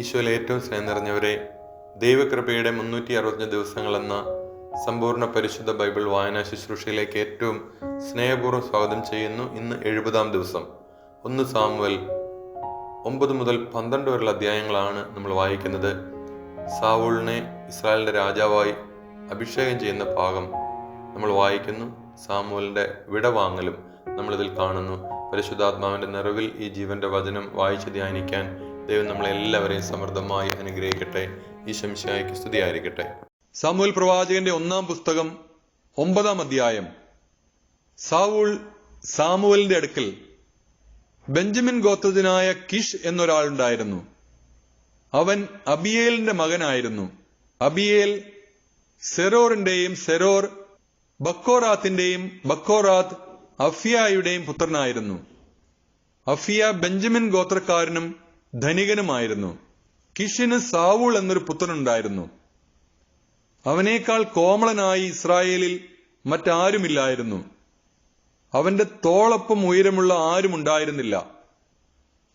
ഈശോയിൽ ഏറ്റവും സ്നേഹം നിറഞ്ഞവരെ, ദൈവകൃപയുടെ 365 ദിവസങ്ങളെന്ന സമ്പൂർണ്ണ പരിശുദ്ധ ബൈബിൾ വായനാ ശുശ്രൂഷയിലേക്ക് ഏറ്റവും സ്നേഹപൂർവ്വം സ്വാഗതം ചെയ്യുന്നു. ഇന്ന് 70-ാം ദിവസം. 1 സാമുവേൽ 9 മുതൽ 12 വരെയുള്ള അധ്യായങ്ങളാണ് നമ്മൾ വായിക്കുന്നത്. സാവൂളിനെ ഇസ്രായേലിന്റെ രാജാവായി അഭിഷേകം ചെയ്യുന്ന ഭാഗം നമ്മൾ വായിക്കുന്നു. സാമുവേലിന്റെ വിടവാങ്ങലും നമ്മളിതിൽ കാണുന്നു. പരിശുദ്ധാത്മാവിന്റെ നിറവിൽ ഈ ജീവന്റെ വചനം വായിച്ച് ധ്യാനിക്കാൻ ദൈവം നമ്മളെല്ലാവരെയും സമൃദ്ധമായി അനുഗ്രഹിക്കട്ടെ. ഈശോ മിശിഹായ്ക്ക് സ്തുതിയായിരിക്കട്ടെ. സാമുവേൽ പ്രവാചകന്റെ 1-ാം പുസ്തകം 9-ാം അധ്യായം. സാവൂൾ സാമുവേലിന്റെ അടുക്കൽ ബെഞ്ചമിൻ ഗോത്രജനായ കിഷ് എന്നൊരാളുണ്ടായിരുന്നു. അവൻ അബിയേലിന്റെ മകനായിരുന്നു. അബിയേൽ സെരോറിന്റെയും സെരോർ ബക്കോറാത്തിന്റെയും ബക്കോറാത്ത് അഫിയായുടെയും പുത്രനായിരുന്നു. അഫിയ ബെഞ്ചമിൻ ഗോത്രക്കാരനും ധനികനുമായിരുന്നു. കിഷിന് സാവൂൾ എന്നൊരു പുത്രനുണ്ടായിരുന്നു. അവനേക്കാൾ കോമളനായി ഇസ്രായേലിൽ മറ്റാരുമില്ലായിരുന്നു. അവന്റെ തോളൊപ്പം ഉയരമുള്ള ആരുമുണ്ടായിരുന്നില്ല.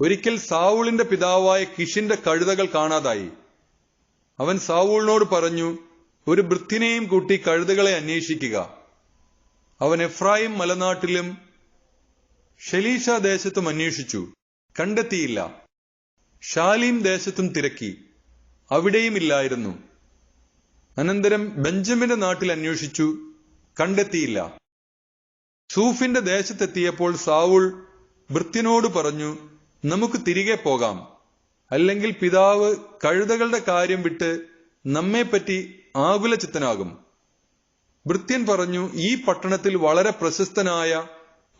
ഒരിക്കൽ സാവൂളിന്റെ പിതാവായ കിഷിന്റെ കഴുതകൾ കാണാതായി. അവൻ സാവൂളിനോട് പറഞ്ഞു, ഒരു ഭൃത്യനെയും കൂട്ടി കഴുതകളെ അന്വേഷിക്കുക. അവൻ എഫ്രായിം മലനാട്ടിലും ഷെലീഷ ദേശത്തും അന്വേഷിച്ചു, കണ്ടെത്തിയില്ല. ഷാലീം ദേശത്തും തിരക്കി, അവിടെയും ഇല്ലായിരുന്നു. അനന്തരം ബെഞ്ചമിന്റെ നാട്ടിൽ അന്വേഷിച്ചു, കണ്ടെത്തിയില്ല. സൂഫിന്റെ ദേശത്തെത്തിയപ്പോൾ സാവൂൾ ഭൃത്യനോട് പറഞ്ഞു, നമുക്ക് തിരികെ പോകാം, അല്ലെങ്കിൽ പിതാവ് കഴുതകളുടെ കാര്യം വിട്ട് നമ്മെപ്പറ്റി ആകുലചിത്തനാകും. ഭൃത്യൻ പറഞ്ഞു, ഈ പട്ടണത്തിൽ വളരെ പ്രശസ്തനായ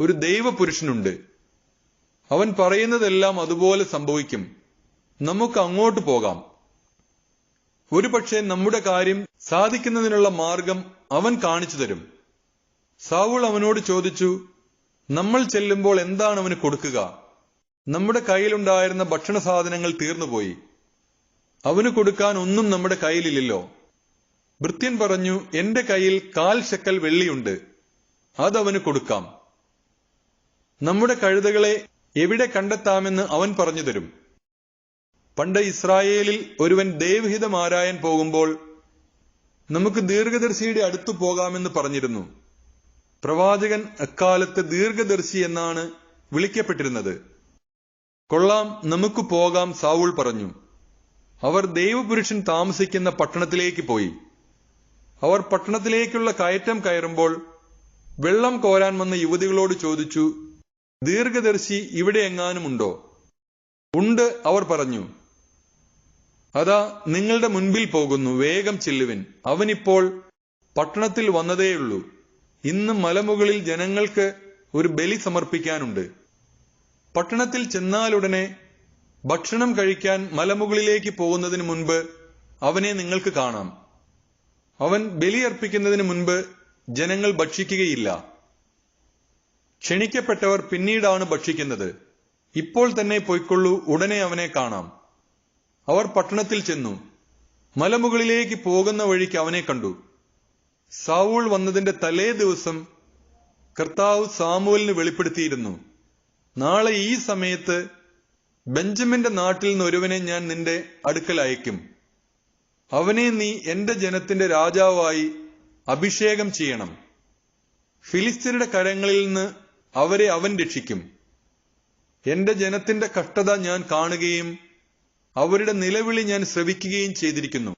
ഒരു ദൈവപുരുഷനുണ്ട്. അവൻ പറയുന്നതെല്ലാം അതുപോലെ സംഭവിക്കും. നമുക്ക് അങ്ങോട്ട് പോകാം. ഒരുപക്ഷെ നമ്മുടെ കാര്യം സാധിക്കുന്നതിനുള്ള മാർഗം അവൻ കാണിച്ചു തരും. സാവൂൾ അവനോട് ചോദിച്ചു, നമ്മൾ ചെല്ലുമ്പോൾ എന്താണ് അവന് കൊടുക്കുക? നമ്മുടെ കയ്യിലുണ്ടായിരുന്ന ഭക്ഷണ സാധനങ്ങൾ തീർന്നുപോയി. അവന് കൊടുക്കാൻ ഒന്നും നമ്മുടെ കയ്യിലില്ലല്ലോ. ഭൃത്യൻ പറഞ്ഞു, എന്റെ കയ്യിൽ 1/4 ശെക്കൽ വെള്ളിയുണ്ട്, അതവന് കൊടുക്കാം. നമ്മുടെ കഴുതകളെ എവിടെ കണ്ടെത്താമെന്ന് അവൻ പറഞ്ഞു തരും. പണ്ട് ഇസ്രായേലിൽ ഒരുവൻ ദൈവഹിതം ആരായാൻ പോകുമ്പോൾ നമുക്ക് ദീർഘദർശിയുടെ അടുത്തു പോകാമെന്ന് പറഞ്ഞിരുന്നു. പ്രവാചകൻ അക്കാലത്ത് ദീർഘദർശി എന്നാണ് വിളിക്കപ്പെട്ടിരുന്നത്. കൊള്ളാം, നമുക്ക് പോകാം, സാവൂൾ പറഞ്ഞു. അവർ ദൈവപുരുഷൻ താമസിക്കുന്ന പട്ടണത്തിലേക്ക് പോയി. അവർ പട്ടണത്തിലേക്കുള്ള കയറ്റം കയറുമ്പോൾ വെള്ളം കോരാൻ വന്ന യുവതികളോട് ചോദിച്ചു, ദീർഘദർശി ഇവിടെ എങ്ങാനും ഉണ്ടോ? ഉണ്ട്, അവർ പറഞ്ഞു. അതാ നിങ്ങളുടെ മുൻപിൽ പോകുന്നു, വേഗം ചെല്ലുവിൻ. അവനിപ്പോൾ പട്ടണത്തിൽ വന്നതേയുള്ളൂ. ഇന്ന് മലമുകളിൽ ജനങ്ങൾക്ക് ഒരു ബലി സമർപ്പിക്കാനുണ്ട്. പട്ടണത്തിൽ ചെന്നാലുടനെ ഭക്ഷണം കഴിക്കാൻ മലമുകളിലേക്ക് പോകുന്നതിന് മുൻപ് അവനെ നിങ്ങൾക്ക് കാണാം. അവൻ ബലിയർപ്പിക്കുന്നതിന് മുൻപ് ജനങ്ങൾ ഭക്ഷിക്കുകയില്ല. ക്ഷണിക്കപ്പെട്ടവർ പിന്നീടാണ് ഭക്ഷിക്കുന്നത്. ഇപ്പോൾ തന്നെ പൊയ്ക്കൊള്ളൂ, ഉടനെ അവനെ കാണാം. അവർ പട്ടണത്തിൽ ചെന്നു. മലമുകളിലേക്ക് പോകുന്ന വഴിക്ക് അവനെ കണ്ടു. സാവൂൾ വന്നതിന്റെ തലേ ദിവസം കർത്താവ് സാമുവേലിന് വെളിപ്പെടുത്തിയിരുന്നു, നാളെ ഈ സമയത്ത് ബെഞ്ചമിന്റെ നാട്ടിൽ നിന്ന് ഒരുവനെ ഞാൻ നിന്റെ അടുക്കൽ അയക്കും. അവനെ നീ എന്റെ ജനത്തിന്റെ രാജാവായി അഭിഷേകം ചെയ്യണം. ഫിലിസ്ത്യരുടെ കരങ്ങളിൽ നിന്ന് അവരെ അവൻ രക്ഷിക്കും. എന്റെ ജനത്തിന്റെ കഷ്ടത ഞാൻ കാണുകയും അവരുടെ നിലവിളി ഞാൻ ശ്രവിക്കുകയും ചെയ്തിരിക്കുന്നു.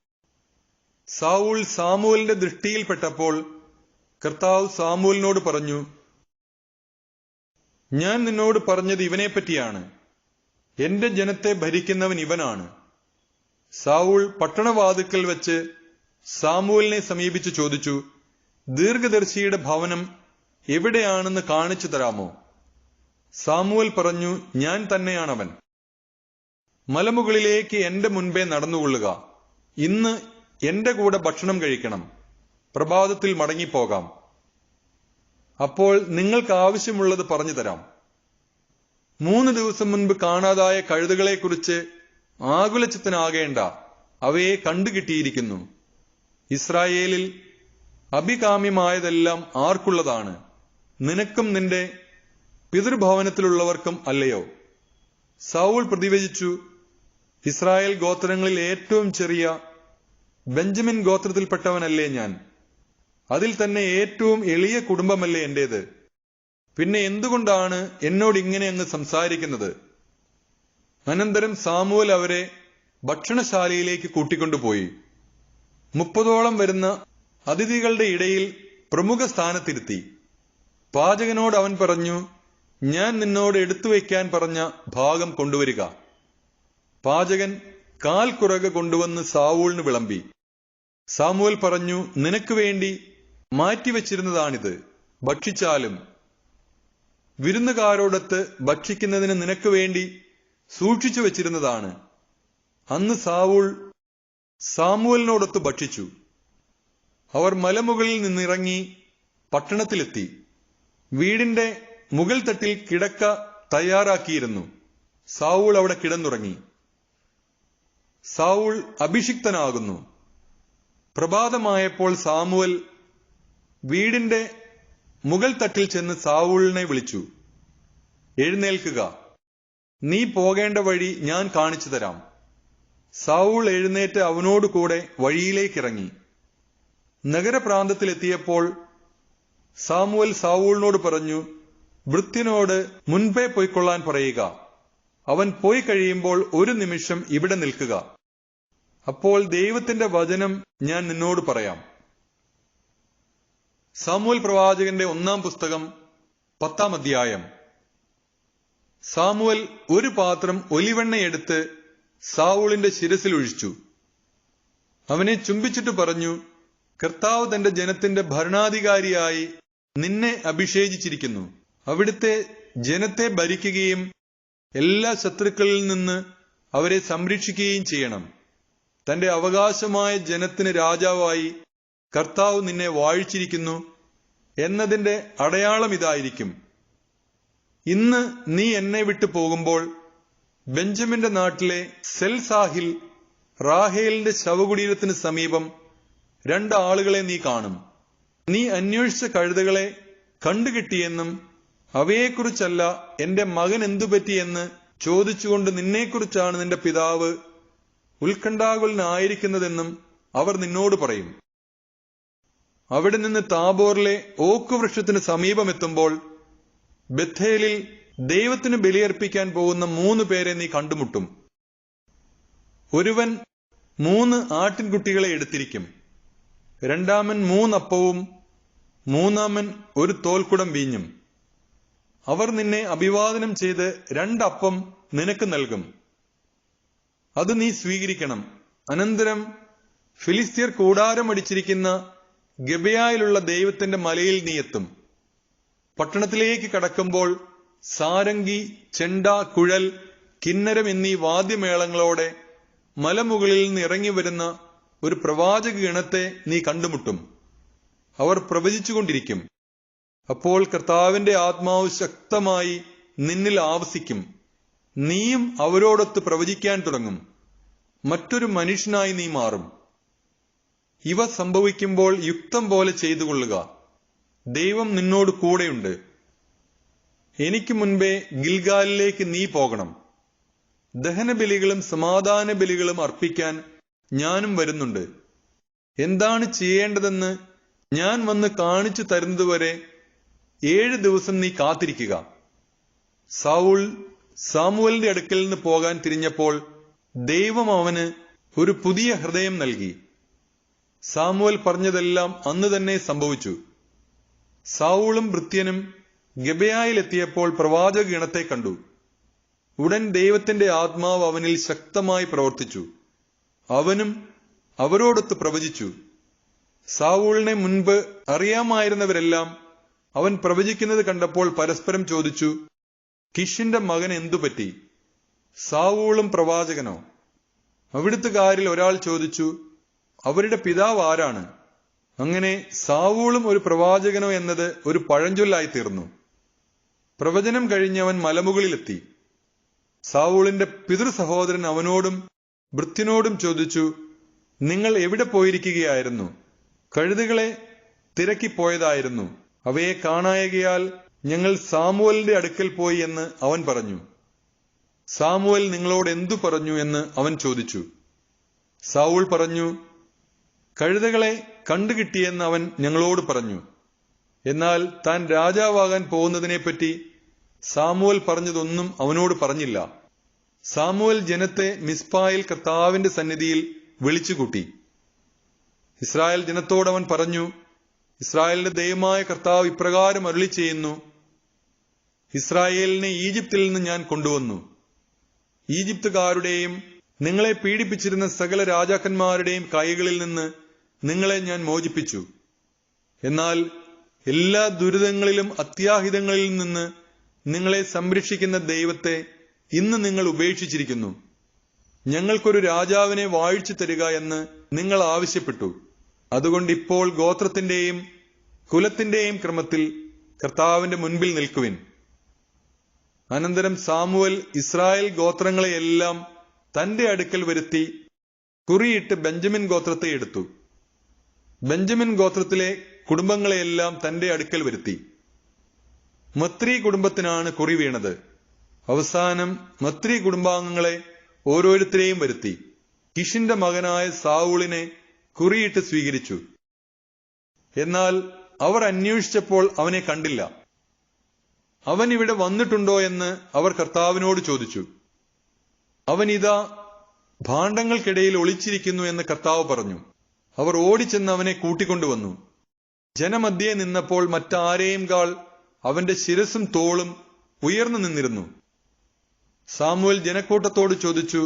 സാവൂൾ സാമുവേലിന്റെ ദൃഷ്ടിയിൽപ്പെട്ടപ്പോൾ കർത്താവ് സാമുവേലിനോട് പറഞ്ഞു, ഞാൻ നിന്നോട് പറഞ്ഞത് ഇവനെപ്പറ്റിയാണ്. എന്റെ ജനത്തെ ഭരിക്കുന്നവൻ ഇവനാണ്. സാവൂൾ പട്ടണവാതിൽക്കൽ വെച്ച് സാമുവേലിനെ സമീപിച്ചു ചോദിച്ചു, ദീർഘദർശിയുടെ ഭവനം എവിടെയാണെന്ന് കാണിച്ചു തരാമോ? സാമുവേൽ പറഞ്ഞു, ഞാൻ തന്നെയാണവൻ. മലമുകളിലേക്ക് എന്റെ മുൻപേ നടന്നുകൊള്ളുക. ഇന്ന് എന്റെ കൂടെ ഭക്ഷണം കഴിക്കണം. പ്രഭാതത്തിൽ മടങ്ങിപ്പോകാം. അപ്പോൾ നിങ്ങൾക്ക് ആവശ്യമുള്ളത് പറഞ്ഞു തരാം. 3 ദിവസം മുൻപ് കാണാതായ കഴുതകളെക്കുറിച്ച് ആകുലചിത്തനാകേണ്ട, അവയെ കണ്ടുകിട്ടിയിരിക്കുന്നു. ഇസ്രായേലിൽ അഭികാമ്യമായതെല്ലാം ആർക്കുള്ളതാണ്? നിനക്കും നിന്റെ പിതൃഭവനത്തിലുള്ളവർക്കും അല്ലയോ? സൗൾ പ്രതിവചിച്ചു, ഇസ്രായേൽ ഗോത്രങ്ങളിൽ ഏറ്റവും ചെറിയ ബെഞ്ചമിൻ ഗോത്രത്തിൽപ്പെട്ടവനല്ലേ ഞാൻ? അതിൽ തന്നെ ഏറ്റവും എളിയ കുടുംബമല്ലേ എന്റേത്? പിന്നെ എന്തുകൊണ്ടാണ് എന്നോട് ഇങ്ങനെ അങ്ങ് സംസാരിക്കുന്നത്? അനന്തരം സാമുവേൽ അവരെ ഭക്ഷണശാലയിലേക്ക് കൂട്ടിക്കൊണ്ടുപോയി. 30ഓളം വരുന്ന അതിഥികളുടെ ഇടയിൽ പ്രമുഖ സ്ഥാനത്തിരുത്തി. പാചകനോട് അവൻ പറഞ്ഞു, ഞാൻ നിന്നോട് എടുത്തുവയ്ക്കാൻ പറഞ്ഞ ഭാഗം കൊണ്ടുവരിക. പാചകൻ കാൽ കുറക കൊണ്ടുവന്ന് സാവൂളിന് വിളമ്പി. സാമുവേൽ പറഞ്ഞു, നിനക്ക് വേണ്ടി മാറ്റിവെച്ചിരുന്നതാണിത്, ഭക്ഷിച്ചാലും. വിരുന്നുകാരോടൊത്ത് ഭക്ഷിക്കുന്നതിന് നിനക്ക് വേണ്ടി സൂക്ഷിച്ചു വെച്ചിരുന്നതാണ്. അന്ന് സാവൂൾ സാമുവേലിനോടൊത്ത് ഭക്ഷിച്ചു. അവർ മലമുകളിൽ നിന്നിറങ്ങി പട്ടണത്തിലെത്തി. വീടിന്റെ മുകൾ തട്ടിൽ കിടക്ക തയ്യാറാക്കിയിരുന്നു. സാവൂൾ അവിടെ കിടന്നുറങ്ങി. സാവൂൾ അഭിഷിക്തനാകുന്നു. പ്രഭാതമായപ്പോൾ സാമുവേൽ വീടിന്റെ മുകൾ തട്ടിൽ ചെന്ന് സാവൂളിനെ വിളിച്ചു. എഴുന്നേൽക്കുക, നീ പോകേണ്ട വഴി ഞാൻ കാണിച്ചു തരാം. സാവൂൾ എഴുന്നേറ്റ് അവനോട് കൂടെ വഴിയിലേക്കിറങ്ങി. നഗരപ്രാന്തത്തിലെത്തിയപ്പോൾ സാമുവേൽ സാവൂളിനോട് പറഞ്ഞു, ഭൃത്യനോട് മുൻപേ പോയിക്കൊള്ളാൻ പറയുക. അവൻ പോയി കഴിയുമ്പോൾ ഒരു നിമിഷം ഇവിടെ നിൽക്കുക. അപ്പോൾ ദൈവത്തിന്റെ വചനം ഞാൻ നിന്നോട് പറയാം. സാമുവേൽ പ്രവാചകന്റെ 1-ാം പുസ്തകം 10-ാം അധ്യായം. സാമുവേൽ ഒരു പാത്രം ഒലിവെണ്ണയെടുത്ത് സാവൂളിന്റെ ശിരസിൽ ഒഴിച്ചു. അവനെ ചുംബിച്ചിട്ട് പറഞ്ഞു, കർത്താവ് തന്റെ ജനത്തിന്റെ ഭരണാധികാരിയായി നിന്നെ അഭിഷേചിച്ചിരിക്കുന്നു. അവിടുത്തെ ജനത്തെ ഭരിക്കുകയും എല്ലാ ശത്രുക്കളിൽ നിന്ന് അവരെ സംരക്ഷിക്കുകയും ചെയ്യണം. തന്റെ അവകാശമായ ജനത്തിന് രാജാവായി കർത്താവ് നിന്നെ വാഴിച്ചിരിക്കുന്നു എന്നതിന്റെ അടയാളം ഇതായിരിക്കും. ഇന്ന് നീ എന്നെ വിട്ടു പോകുമ്പോൾ ബെഞ്ചമിന്റെ നാട്ടിലെ സെൽസാഹിൽ റാഹേലിന്റെ ശവകുടീരത്തിന് സമീപം 2 ആളുകളെ നീ കാണും. നീ അന്വേഷിച്ച കഴുതകളെ കണ്ടുകിട്ടിയെന്നും അവയെക്കുറിച്ചല്ല എന്റെ മകൻ എന്തുപറ്റിയെന്ന് ചോദിച്ചുകൊണ്ട് നിന്നെക്കുറിച്ചാണ് നിന്റെ പിതാവ് ഉത്കണ്ഠാകുലനായിരിക്കുന്നതെന്നും അവർ നിന്നോട് പറയും. അവിടെ നിന്ന് താബോറിലെ ഓക്കുവൃക്ഷത്തിന് സമീപമെത്തുമ്പോൾ ബethേലിൽ ദൈവത്തിന് ബലിയർപ്പിക്കാൻ പോകുന്ന 3 പേരെ നീ കണ്ടുമുട്ടും. ഒരുവൻ 3 ആട്ടിൻകുട്ടികളെ എടുത്തിരിക്കും. രണ്ടാമൻ 3 അപ്പവും മൂന്നാമൻ 1 തോൽക്കുടം വീഞ്ഞും. അവർ നിന്നെ അഭിവാദനം ചെയ്ത് 2 അപ്പം നിനക്ക് നൽകും. അത് നീ സ്വീകരിക്കണം. അനന്തരം ഫിലിസ്ത്യർ കൂടാരമടിച്ചിരിക്കുന്ന ഗബയായിലുള്ള ദൈവത്തിന്റെ മലയിൽ നീ എത്തും. പട്ടണത്തിലേക്ക് കടക്കുമ്പോൾ സാരംഗി, ചെണ്ട, കുഴൽ, കിന്നരം എന്നീ വാദ്യമേളങ്ങളോടെ മലമുകളിൽ നിന്ന് ഇറങ്ങി വരുന്ന ഒരു പ്രവാചക ഗണത്തെ നീ കണ്ടുമുട്ടും. അവർ പ്രവചിച്ചുകൊണ്ടിരിക്കും. അപ്പോൾ കർത്താവിന്റെ ആത്മാവ് ശക്തമായി നിന്നിൽ ആവസിക്കും. നീയും അവരോടൊത്ത് പ്രവചിക്കാൻ തുടങ്ങും. മറ്റൊരു മനുഷ്യനായി നീ മാറും. ഇവ സംഭവിക്കുമ്പോൾ യുക്തം പോലെ ചെയ്തുകൊള്ളുക. ദൈവം നിന്നോട് കൂടെയുണ്ട്. എനിക്ക് മുൻപേ ഗിൽഗാലിലേക്ക് നീ പോകണം. ദഹനബലികളും സമാധാന ബലികളും അർപ്പിക്കാൻ ഞാനും വരുന്നുണ്ട്. എന്താണ് ചെയ്യേണ്ടതെന്ന് ഞാൻ വന്ന് കാണിച്ചു തരുന്നതുവരെ 7 ദിവസം നീ കാത്തിരിക്കുക. സാവൂൾ സാമുവേലിന്റെ അടുക്കൽ നിന്ന് പോകാൻ തിരിഞ്ഞപ്പോൾ ദൈവം അവന് ഒരു പുതിയ ഹൃദയം നൽകി. സാമുവേൽ പറഞ്ഞതെല്ലാം അന്ന് തന്നെ സംഭവിച്ചു. സാവൂളും ഭൃത്യനും ഗബയായിലെത്തിയപ്പോൾ പ്രവാചക ഗണത്തെ കണ്ടു. ഉടൻ ദൈവത്തിന്റെ ആത്മാവ് അവനിൽ ശക്തമായി പ്രവർത്തിച്ചു. അവനും അവരോടൊത്ത് പ്രവചിച്ചു. സാവൂളിനെ മുൻപ് അറിയാമായിരുന്നവരെല്ലാം അവൻ പ്രവചിക്കുന്നത് കണ്ടപ്പോൾ പരസ്പരം ചോദിച്ചു, കിഷിന്റെ മകൻ എന്തുപറ്റി? സാവൂളും പ്രവാചകനോ? അവിടുത്തുകാരിൽ ഒരാൾ ചോദിച്ചു, അവരുടെ പിതാവ് ആരാണ്? അങ്ങനെ സാവൂളും ഒരു പ്രവാചകനോ എന്നത് ഒരു പഴഞ്ചൊല്ലായി തീർന്നു. പ്രവചനം കഴിഞ്ഞവൻ മലമുകളിലെത്തി. സാവൂളിന്റെ പിതൃ സഹോദരൻ അവനോടും ഭൃത്യനോടും ചോദിച്ചു, നിങ്ങൾ എവിടെ പോയിരിക്കുകയായിരുന്നു? കഴുതുകളെ തിരക്കിപ്പോയതായിരുന്നു. അവയെ കാണായകയാൽ ഞങ്ങൾ സാമുവേലിന്റെ അടുക്കൽ പോയി എന്ന് അവൻ പറഞ്ഞു. സാമുവൽ നിങ്ങളോട് എന്തു പറഞ്ഞു എന്ന് അവൻ ചോദിച്ചു. സൗൾ പറഞ്ഞു, കഴുതകളെ കണ്ടുകിട്ടിയെന്ന് അവൻ ഞങ്ങളോട് പറഞ്ഞു. എന്നാൽ താൻ രാജാവാകാൻ പോകുന്നതിനെപ്പറ്റി സാമുവൽ പറഞ്ഞതൊന്നും അവനോട് പറഞ്ഞില്ല. സാമുവൽ ജനത്തെ മിസ്പായിൽ കർത്താവിന്റെ സന്നിധിയിൽ വിളിച്ചുകൂട്ടി. ഇസ്രായേൽ ജനത്തോടവൻ പറഞ്ഞു, ഇസ്രായേലിന്റെ ദൈവമായ കർത്താവ് ഇപ്രകാരം അരുളി ചെയ്യുന്നു, ഇസ്രായേലിനെ ഈജിപ്തിൽ നിന്ന് ഞാൻ കൊണ്ടുവന്നു. ഈജിപ്തുകാരുടെയും നിങ്ങളെ പീഡിപ്പിച്ചിരുന്ന സകല രാജാക്കന്മാരുടെയും കൈകളിൽ നിന്ന് നിങ്ങളെ ഞാൻ മോചിപ്പിച്ചു. എന്നാൽ എല്ലാ ദുരിതങ്ങളിലും അത്യാഹിതങ്ങളിൽ നിന്ന് നിങ്ങളെ സംരക്ഷിക്കുന്ന ദൈവത്തെ ഇന്ന് നിങ്ങൾ ഉപേക്ഷിച്ചിരിക്കുന്നു. ഞങ്ങൾക്കൊരു രാജാവിനെ വാഴിച്ചു തരിക എന്ന് നിങ്ങൾ ആവശ്യപ്പെട്ടു. അതുകൊണ്ട് ഇപ്പോൾ ഗോത്രത്തിന്റെയും കുലത്തിന്റെയും ക്രമത്തിൽ കർത്താവിന്റെ മുൻപിൽ നിൽക്കുവിൻ. അനന്തരം സാമുവൽ ഇസ്രായേൽ ഗോത്രങ്ങളെയെല്ലാം തന്റെ അടുക്കൽ വരുത്തി കുറിയിട്ട് ബെഞ്ചമിൻ ഗോത്രത്തെ എടുത്തു. ബെഞ്ചമിൻ ഗോത്രത്തിലെ കുടുംബങ്ങളെയെല്ലാം തന്റെ അടുക്കൽ വരുത്തി. മത്രി കുടുംബത്തിനാണ് കുറി വീണത്. അവസാനം മത്രി കുടുംബാംഗങ്ങളെ ഓരോരുത്തരെയും വരുത്തി കിഷിന്റെ മകനായ സാവൂളിനെ കുറിയിട്ട് സ്വീകരിച്ചു. എന്നാൽ അവർ അന്വേഷിച്ചപ്പോൾ അവനെ കണ്ടില്ല. അവൻ ഇവിടെ വന്നിട്ടുണ്ടോ എന്ന് അവർ കർത്താവിനോട് ചോദിച്ചു. അവൻ ഇതാ ഭാണ്ഡങ്ങൾക്കിടയിൽ ഒളിച്ചിരിക്കുന്നു എന്ന് കർത്താവ് പറഞ്ഞു. അവർ ഓടിച്ചെന്ന് അവനെ കൂട്ടിക്കൊണ്ടുവന്നു. ജനമധ്യേ നിന്നപ്പോൾ മറ്റാരെയും കാൾ അവന്റെ ശിരസും തോളും ഉയർന്നു നിന്നിരുന്നു. സാമുവൽ ജനക്കൂട്ടത്തോട് ചോദിച്ചു,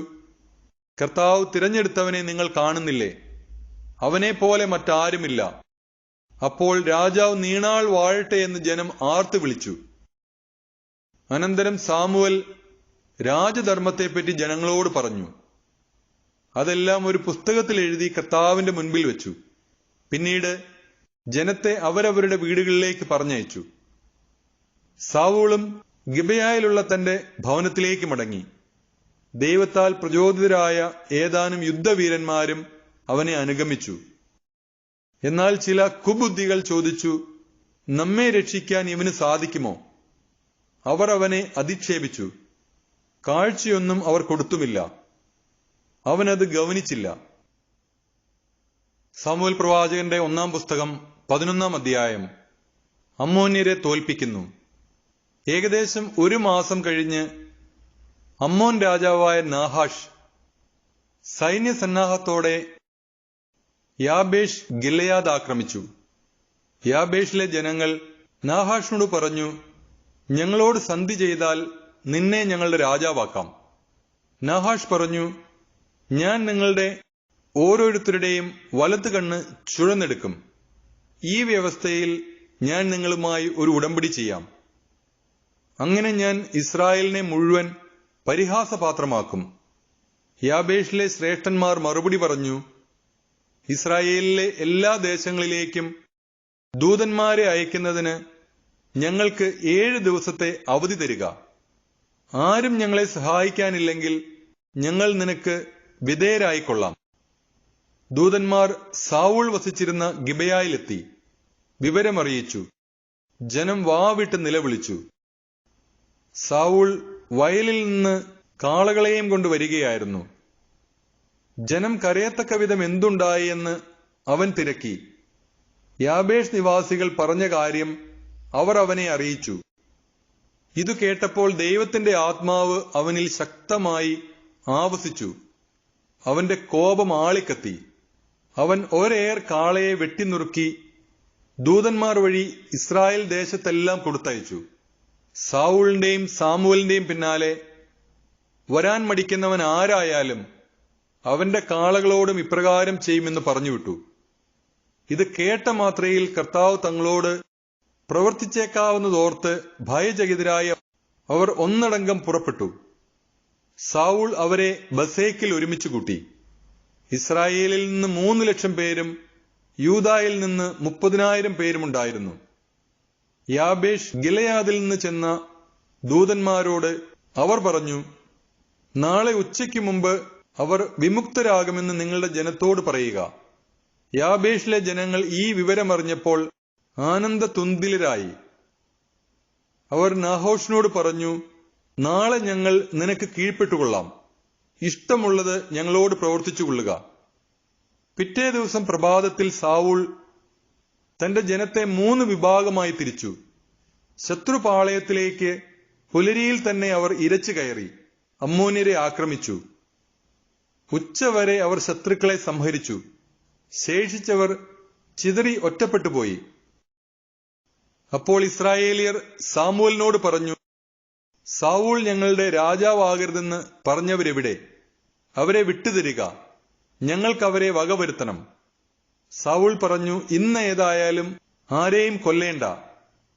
കർത്താവ് തിരഞ്ഞെടുത്തവനെ നിങ്ങൾ കാണുന്നില്ലേ? അവനെ പോലെ മറ്റാരുമില്ല. അപ്പോൾ രാജാവ് നീണാൾ വാഴട്ടെ എന്ന് ജനം ആർത്തു വിളിച്ചു. അനന്തരം സാമുവൽ രാജധർമ്മത്തെപ്പറ്റി ജനങ്ങളോട് പറഞ്ഞു. അതെല്ലാം ഒരു പുസ്തകത്തിൽ എഴുതി കർത്താവിന്റെ മുൻപിൽ വെച്ചു. പിന്നീട് ജനത്തെ അവരവരുടെ വീടുകളിലേക്ക് പറഞ്ഞയച്ചു. സാവൂളും ഗിബയായിലുള്ള തന്റെ ഭവനത്തിലേക്ക് മടങ്ങി. ദൈവത്താൽ പ്രചോദിതരായ ഏതാനും യുദ്ധവീരന്മാരും അവനെ അനുഗമിച്ചു. എന്നാൽ ചില കുബുദ്ധികൾ ചോദിച്ചു, നമ്മെ രക്ഷിക്കാൻ ഇവന് സാധിക്കുമോ? അവർ അവനെ അധിക്ഷേപിച്ചു. കാഴ്ചയൊന്നും അവർ കൊടുത്തുമില്ല. അവനത് ഗവനിച്ചില്ല. സാമുവേൽ പ്രവാചകന്റെ 1-ാം പുസ്തകം 11-ാം അധ്യായം. അമ്മോന്യരെ തോൽപ്പിക്കുന്നു. ഏകദേശം 1 മാസം കഴിഞ്ഞ് അമ്മോൻ രാജാവായ നാഹാഷ് സൈന്യസന്നാഹത്തോടെ യാബേഷ് ഗിലെയാദ് ആക്രമിച്ചു. യാബേഷിലെ ജനങ്ങൾ നാഹാഷിനോട് പറഞ്ഞു, ഞങ്ങളോട് സന്ധി ചെയ്താൽ നിന്നെ ഞങ്ങളുടെ രാജാവാക്കാം. നാഹാഷ് പറഞ്ഞു, ഞാൻ നിങ്ങളുടെ ഓരോരുത്തരുടെയും വലത്ത് കണ്ണ് ചുഴന്നെടുക്കും. ഈ വ്യവസ്ഥയിൽ ഞാൻ നിങ്ങളുമായി ഒരു ഉടമ്പടി ചെയ്യാം. അങ്ങനെ ഞാൻ ഇസ്രായേലിനെ മുഴുവൻ പരിഹാസപാത്രമാക്കും. യാബേഷിലെ ശ്രേഷ്ഠന്മാർ മറുപടി പറഞ്ഞു, ഇസ്രായേലിലെ എല്ലാ ദേശങ്ങളിലേക്കും ദൂതന്മാരെ അയക്കുന്നതിന് ഞങ്ങൾക്ക് 7 ദിവസത്തെ അവധി തരിക. ആരും ഞങ്ങളെ സഹായിക്കാനില്ലെങ്കിൽ ഞങ്ങൾ നിനക്ക് വിധേയരായിക്കൊള്ളാം. ദൂതന്മാർ സാവൂൾ വസിച്ചിരുന്ന ഗിബയായിലെത്തി വിവരമറിയിച്ചു. ജനം വാവിട്ട് നിലവിളിച്ചു. സാവൂൾ വയലിൽ നിന്ന് കാളകളെയും കൊണ്ടുവരികയായിരുന്നു. ജനം കരയത്തക്ക വിധം എന്തുണ്ടായി എന്ന് അവൻ തിരക്കി. യാബേഷ് നിവാസികൾ പറഞ്ഞ കാര്യം അവർ അവനെ അറിയിച്ചു. ഇതു കേട്ടപ്പോൾ ദൈവത്തിന്റെ ആത്മാവ് അവനിൽ ശക്തമായി ആവസിച്ചു. അവന്റെ കോപം ആളിക്കത്തി. അവൻ ഒരേർ കാളയെ വെട്ടിനുറുക്കി ദൂതന്മാർ വഴി ഇസ്രായേൽ ദേശത്തെല്ലാം കൊടുത്തയച്ചു. സാവൂളിന്റെയും സാമുവലിന്റെയും പിന്നാലെ വരാൻ മടിക്കുന്നവൻ ആരായാലും അവന്റെ കാളകളോടും ഇപ്രകാരം ചെയ്യുമെന്ന് പറഞ്ഞുവിട്ടു. ഇത് കേട്ട മാത്രയിൽ കർത്താവ് തങ്ങളോട് പ്രവർത്തിച്ചേക്കാവുന്നതോർത്ത് ഭയചകിതരായ അവർ ഒന്നടങ്കം പുറപ്പെട്ടു. സാവൂൾ അവരെ ബസേക്കിൽ ഒരുമിച്ച് കൂട്ടി. ഇസ്രായേലിൽ നിന്ന് 3 ലക്ഷം പേരും യൂദായിൽ നിന്ന് 30,000 പേരുമുണ്ടായിരുന്നു. യാബേഷ് ഗിലെയാദിൽ നിന്ന് ചെന്ന ദൂതന്മാരോട് അവർ പറഞ്ഞു, നാളെ ഉച്ചയ്ക്ക് മുമ്പ് അവർ വിമുക്തരാകുമെന്ന് നിങ്ങളുടെ ജനത്തോട് പറയുക. യാബേഷിലെ ജനങ്ങൾ ഈ വിവരമറിഞ്ഞപ്പോൾ ആനന്ദതുന്തിലരായി. അവർ നാഹോഷിനോട് പറഞ്ഞു, നാളെ ഞങ്ങൾ നിനക്ക് കീഴ്പ്പെട്ടുകൊള്ളാം. ഇഷ്ടമുള്ളത് ഞങ്ങളോട് പ്രവർത്തിച്ചുകൊള്ളുക. പിറ്റേ ദിവസം പ്രഭാതത്തിൽ സാവൂൾ തന്റെ ജനത്തെ 3 വിഭാഗമായി തിരിച്ചു. ശത്രുപാളയത്തിലേക്ക് പുലരിയിൽ തന്നെ അവർ ഇരച്ചു കയറി അമ്മോന്യരെ ആക്രമിച്ചു. ഉച്ചവരെ അവർ ശത്രുക്കളെ സംഹരിച്ചു. ശേഷിച്ചവർ ചിതറി ഒറ്റപ്പെട്ടുപോയി. അപ്പോൾ ഇസ്രായേലിയർ സാമുവലിനോട് പറഞ്ഞു, സാവൂൾ ഞങ്ങളുടെ രാജാവാകരുതെന്ന് പറഞ്ഞവരെവിടെ? അവരെ വിട്ടുതരിക, ഞങ്ങൾക്കവരെ വകവരുത്തണം. സാവൂൾ പറഞ്ഞു, ഇന്ന് ഏതായാലും ആരെയും കൊല്ലേണ്ട.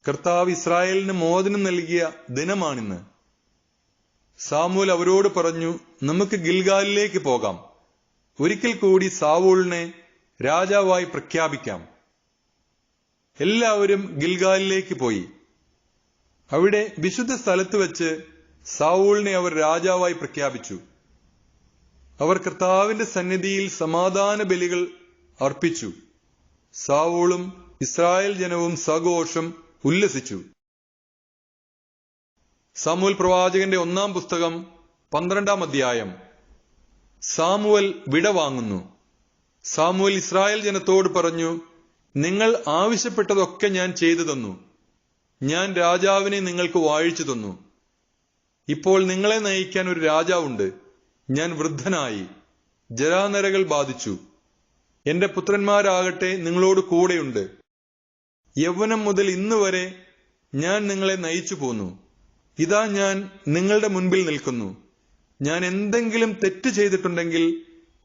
കർത്താവ് ഇസ്രായേലിന് മോചനം നൽകിയ ദിനമാണിന്ന്. സാമുവൽ അവരോട് പറഞ്ഞു, നമുക്ക് ഗിൽഗാലിലേക്ക് പോകാം. ഒരിക്കൽ കൂടി സാവൂളിനെ രാജാവായി പ്രഖ്യാപിക്കാം. എല്ലാവരും ഗിൽഗാലിലേക്ക് പോയി. അവിടെ വിശുദ്ധ സ്ഥലത്ത് വെച്ച് സാവൂളിനെ അവർ രാജാവായി പ്രഖ്യാപിച്ചു. അവർ കർത്താവിന്റെ സന്നിധിയിൽ സമാധാന ബലികൾ അർപ്പിച്ചു. സാവൂളും ഇസ്രായേൽ ജനവും സഘോഷം ഉല്ലസിച്ചു. സാമുവൽ പ്രവാചകന്റെ 1-ാം പുസ്തകം 12-ാം അധ്യായം. സാമുവൽ വിടവാങ്ങുന്നു. സാമുവൽ ഇസ്രായേൽ ജനത്തോട് പറഞ്ഞു, നിങ്ങൾ ആവശ്യപ്പെട്ടതൊക്കെ ഞാൻ ചെയ്തു തന്നു. ഞാൻ രാജാവിനെ നിങ്ങൾക്ക് വാഴിച്ചു തന്നു. ഇപ്പോൾ നിങ്ങളെ നയിക്കാൻ ഒരു രാജാവുണ്ട്. ഞാൻ വൃദ്ധനായി, ജരാനരകൾ ബാധിച്ചു. എന്റെ പുത്രന്മാരാകട്ടെ നിങ്ങളോട് കൂടെയുണ്ട്. യൗവനം മുതൽ ഇന്ന് വരെ ഞാൻ നിങ്ങളെ നയിച്ചു പോന്നു. ഇതാ ഞാൻ നിങ്ങളുടെ മുൻപിൽ നിൽക്കുന്നു. ഞാൻ എന്തെങ്കിലും തെറ്റ് ചെയ്തിട്ടുണ്ടെങ്കിൽ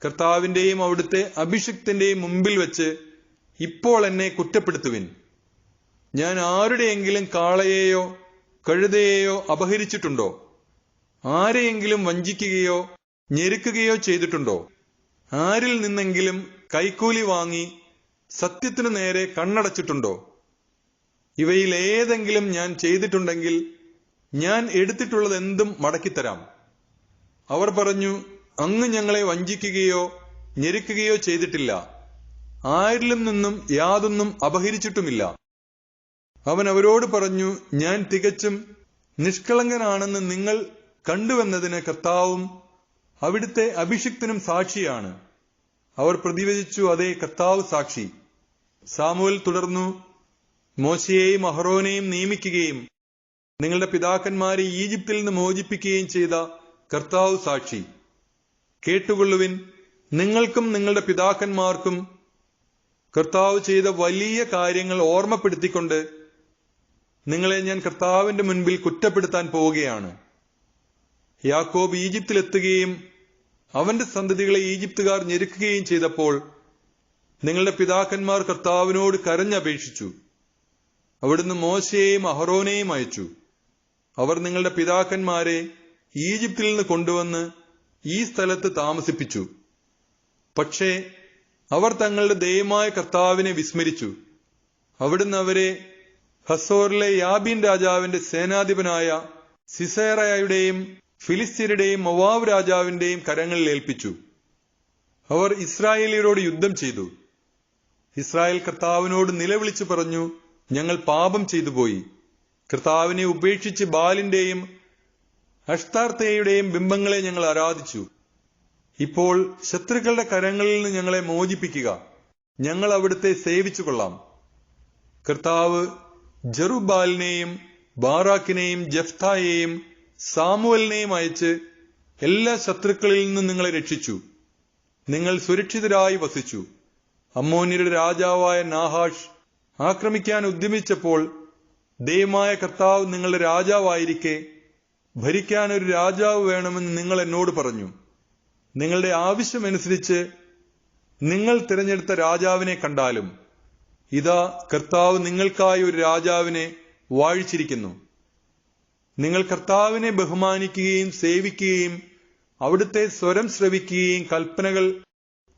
കർത്താവിന്റെയും അവിടുത്തെ അഭിഷിക്തന്റെയും മുമ്പിൽ വെച്ച് ഇപ്പോൾ എന്നെ കുറ്റപ്പെടുത്തുവിൻ. ഞാൻ ആരുടെയെങ്കിലും കാളയെയോ കഴുതയെയോ അപഹരിച്ചിട്ടുണ്ടോ? ആരെയെങ്കിലും വഞ്ചിക്കുകയോ ഞെരുക്കുകയോ ചെയ്തിട്ടുണ്ടോ? ആരിൽ നിന്നെങ്കിലും കൈക്കൂലി വാങ്ങി സത്യത്തിനു നേരെ കണ്ണടച്ചിട്ടുണ്ടോ? ഇവയിൽ ഏതെങ്കിലും ഞാൻ ചെയ്തിട്ടുണ്ടെങ്കിൽ ഞാൻ എടുത്തിട്ടുള്ളതെന്തും മടക്കിത്തരാം. അവർ പറഞ്ഞു, അങ്ങ് ഞങ്ങളെ വഞ്ചിക്കുകയോ ഞെരുക്കുകയോ ചെയ്തിട്ടില്ല. ആരിലും നിന്നും യാതൊന്നും അപഹരിച്ചിട്ടുമില്ല. അവൻ അവരോട് പറഞ്ഞു, ഞാൻ തികച്ചും നിഷ്കളങ്കനാണെന്ന് നിങ്ങൾ കണ്ടുവെന്നതിന് കർത്താവും അവിടുത്തെ അഭിഷിക്തനും സാക്ഷിയാണ്. അവർ പ്രതിവചിച്ചു, അതേ, കർത്താവ് സാക്ഷി. സാമുവൽ തുടർന്നു, മോശയെയും അഹറോനെയും നിയമിക്കുകയും നിങ്ങളുടെ പിതാക്കന്മാരെ ഈജിപ്തിൽ നിന്ന് മോചിപ്പിക്കുകയും ചെയ്ത കർത്താവ് സാക്ഷി. കേട്ടുകൊള്ളുവിൻ, നിങ്ങൾക്കും നിങ്ങളുടെ പിതാക്കന്മാർക്കും കർത്താവ് ചെയ്ത വലിയ കാര്യങ്ങൾ ഓർമ്മപ്പെടുത്തിക്കൊണ്ട് നിങ്ങളെ ഞാൻ കർത്താവിന്റെ മുൻപിൽ കുറ്റപ്പെടുത്താൻ പോവുകയാണ്. യാക്കോബ് ഈജിപ്തിലെത്തുകയും അവന്റെ സന്തതികളെ ഈജിപ്തുകാർ ഞെരുക്കുകയും ചെയ്തപ്പോൾ നിങ്ങളുടെ പിതാക്കന്മാർ കർത്താവിനോട് കരഞ്ഞപേക്ഷിച്ചു. അവിടുന്ന് മോശയെയും അഹറോനെയും അയച്ചു. അവർ നിങ്ങളുടെ പിതാക്കന്മാരെ ഈജിപ്തിൽ നിന്ന് കൊണ്ടുവന്ന് ഈ സ്ഥലത്ത് താമസിപ്പിച്ചു. പക്ഷേ അവർ തങ്ങളുടെ ദൈവമായ കർത്താവിനെ വിസ്മരിച്ചു. അവിടുന്ന് അവരെ ഹസോറിലെ യാബീൻ രാജാവിന്റെ സേനാധിപനായ സിസേറയുടെയും ഫിലിസ്ത്യരുടെയും മൊവാബ് രാജാവിന്റെയും കരങ്ങളിൽ ഏൽപ്പിച്ചു. അവർ ഇസ്രായേലിയരോട് യുദ്ധം ചെയ്തു. ഇസ്രായേൽ കർത്താവിനോട് നിലവിളിച്ചു പറഞ്ഞു, ഞങ്ങൾ പാപം ചെയ്തുപോയി. കർത്താവിനെ ഉപേക്ഷിച്ച് ബാലിന്റെയും അഷ്താർത്തേയുടെയും ബിംബങ്ങളെ ഞങ്ങൾ ആരാധിച്ചു. ഇപ്പോൾ ശത്രുക്കളുടെ കരങ്ങളിൽ നിന്ന് ഞങ്ങളെ മോചിപ്പിക്കുക. ഞങ്ങൾ അവിടുത്തെ സേവിച്ചു കൊള്ളാം. കർത്താവ് ജെറുബ്ബാലിനെയും ബാറാക്കിനെയും ജെഫ്തായെയും സാമുവലിനെയും അയച്ച് എല്ലാ ശത്രുക്കളിൽ നിന്നും നിങ്ങളെ രക്ഷിച്ചു. നിങ്ങൾ സുരക്ഷിതരായി വസിച്ചു. അമ്മോന്യരുടെ രാജാവായ നാഹാഷ് ആക്രമിക്കാൻ ഉദ്യമിച്ചപ്പോൾ ദൈവമായ കർത്താവ് നിങ്ങളുടെ രാജാവായിരിക്കെ ഭരിക്കാൻ ഒരു രാജാവ് വേണമെന്ന് നിങ്ങൾ എന്നോട് പറഞ്ഞു. നിങ്ങളുടെ ആവശ്യമനുസരിച്ച് നിങ്ങൾ തിരഞ്ഞെടുത്ത രാജാവിനെ കണ്ടാലും ഇതാ കർത്താവ് നിങ്ങൾക്കായി ഒരു രാജാവിനെ വാഴിച്ചിരിക്കുന്നു. നിങ്ങൾ കർത്താവിനെ ബഹുമാനിക്കുകയും സേവിക്കുകയും അവിടുത്തെ സ്വരം ശ്രവിക്കുകയും കൽപ്പനകൾ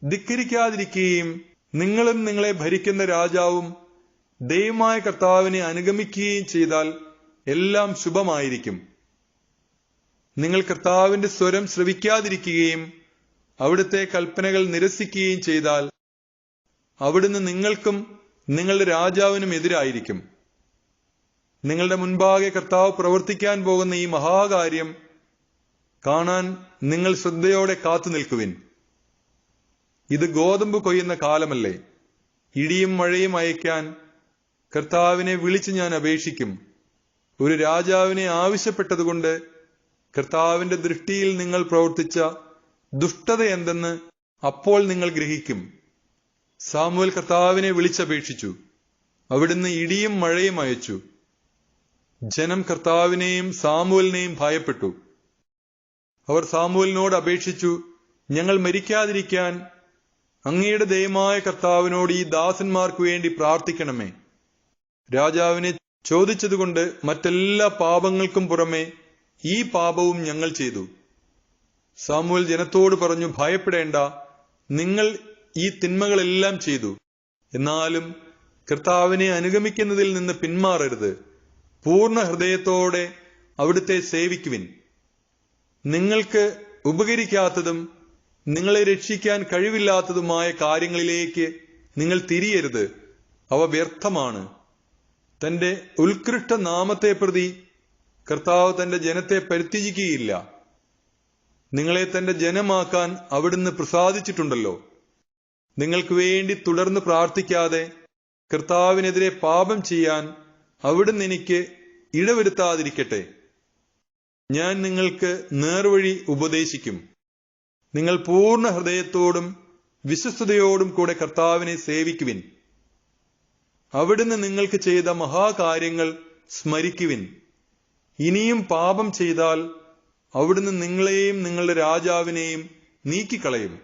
ധിക്കരിക്കാതിരിക്കുകയും നിങ്ങളും നിങ്ങളെ ഭരിക്കുന്ന രാജാവും ദൈവമായ കർത്താവിനെ അനുഗമിക്കുകയും ചെയ്താൽ എല്ലാം ശുഭമായിരിക്കും. നിങ്ങൾ കർത്താവിന്റെ സ്വരം ശ്രവിക്കാതിരിക്കുകയും അവിടുത്തെ കൽപ്പനകൾ നിരസിക്കുകയും ചെയ്താൽ അവിടുന്ന് നിങ്ങൾക്കും നിങ്ങളുടെ രാജാവിനും എതിരായിരിക്കും. നിങ്ങളുടെ മുൻപാകെ കർത്താവ് പ്രവർത്തിക്കാൻ പോകുന്ന ഈ മഹാകാര്യം കാണാൻ നിങ്ങൾ ശ്രദ്ധയോടെ കാത്തു നിൽക്കുവിൻ. ഇത് ഗോതമ്പ് കൊയ്യുന്ന കാലമല്ലേ? ഇടിയും മഴയും അയക്കാൻ കർത്താവിനെ വിളിച്ച് ഞാൻ അപേക്ഷിക്കും. ഒരു രാജാവിനെ ആവശ്യപ്പെട്ടതുകൊണ്ട് കർത്താവിന്റെ ദൃഷ്ടിയിൽ നിങ്ങൾ പ്രവർത്തിച്ച ദുഷ്ടത എന്തെന്ന് അപ്പോൾ നിങ്ങൾ ഗ്രഹിക്കും. സാമുവേൽ കർത്താവിനെ വിളിച്ചപേക്ഷിച്ചു. അവിടുന്ന് ഇടിയും മഴയും അയച്ചു. ജനം കർത്താവിനെയും സാമുവേലിനെയും ഭയപ്പെട്ടു. അവർ സാമുവേലിനോട് അപേക്ഷിച്ചു, ഞങ്ങൾ മരിക്കാതിരിക്കാൻ അങ്ങയുടെ ദയമായ കർത്താവിനോട് ഈ ദാസന്മാർക്ക് വേണ്ടി പ്രാർത്ഥിക്കണമേ. രാജാവിനെ ചോദിച്ചതുകൊണ്ട് മറ്റെല്ലാ പാപങ്ങൾക്കും പുറമെ ഈ പാപവും ഞങ്ങൾ ചെയ്തു. സാമുവേൽ ജനത്തോട് പറഞ്ഞു, ഭയപ്പെടേണ്ട, നിങ്ങൾ ഈ തിന്മകളെല്ലാം ചെയ്തു. എന്നാലും കർത്താവിനെ അനുഗമിക്കുന്നതിൽ നിന്ന് പിന്മാറരുത്. പൂർണ്ണ ഹൃദയത്തോടെ അവിടുത്തെ സേവിക്കുവിൻ. നിങ്ങൾക്ക് ഉപകരിക്കാത്തതും നിങ്ങളെ രക്ഷിക്കാൻ കഴിവില്ലാത്തതുമായ കാര്യങ്ങളിലേക്ക് നിങ്ങൾ തിരിയരുത്. അവ വ്യർത്ഥമാണ്. തന്റെ ഉത്കൃഷ്ട നാമത്തെ പ്രതി കർത്താവ് തന്റെ ജനത്തെ പരിത്യജിക്കുകയില്ല. നിങ്ങളെ തന്റെ ജനമാക്കാൻ അവിടുന്ന് പ്രസാദിച്ചിട്ടുണ്ടല്ലോ. നിങ്ങൾക്ക് വേണ്ടി തുടർന്ന് പ്രാർത്ഥിക്കാതെ കർത്താവിനെതിരെ പാപം ചെയ്യാൻ അവിടുന്ന് എനിക്ക് ഇടവരുത്താതിരിക്കട്ടെ. ഞാൻ നിങ്ങൾക്ക് നേർവഴി ഉപദേശിക്കും. നിങ്ങൾ പൂർണ്ണ ഹൃദയത്തോടും വിശ്വസ്തയോടും കൂടെ കർത്താവിനെ സേവിക്കുവിൻ. അവിടുന്ന് നിങ്ങൾക്ക് ചെയ്ത മഹാകാര്യങ്ങൾ സ്മരിക്കുവിൻ. ഇനിയും പാപം ചെയ്താൽ അവിടുന്ന് നിങ്ങളെയും നിങ്ങളുടെ രാജാവിനെയും നീക്കിക്കളയും.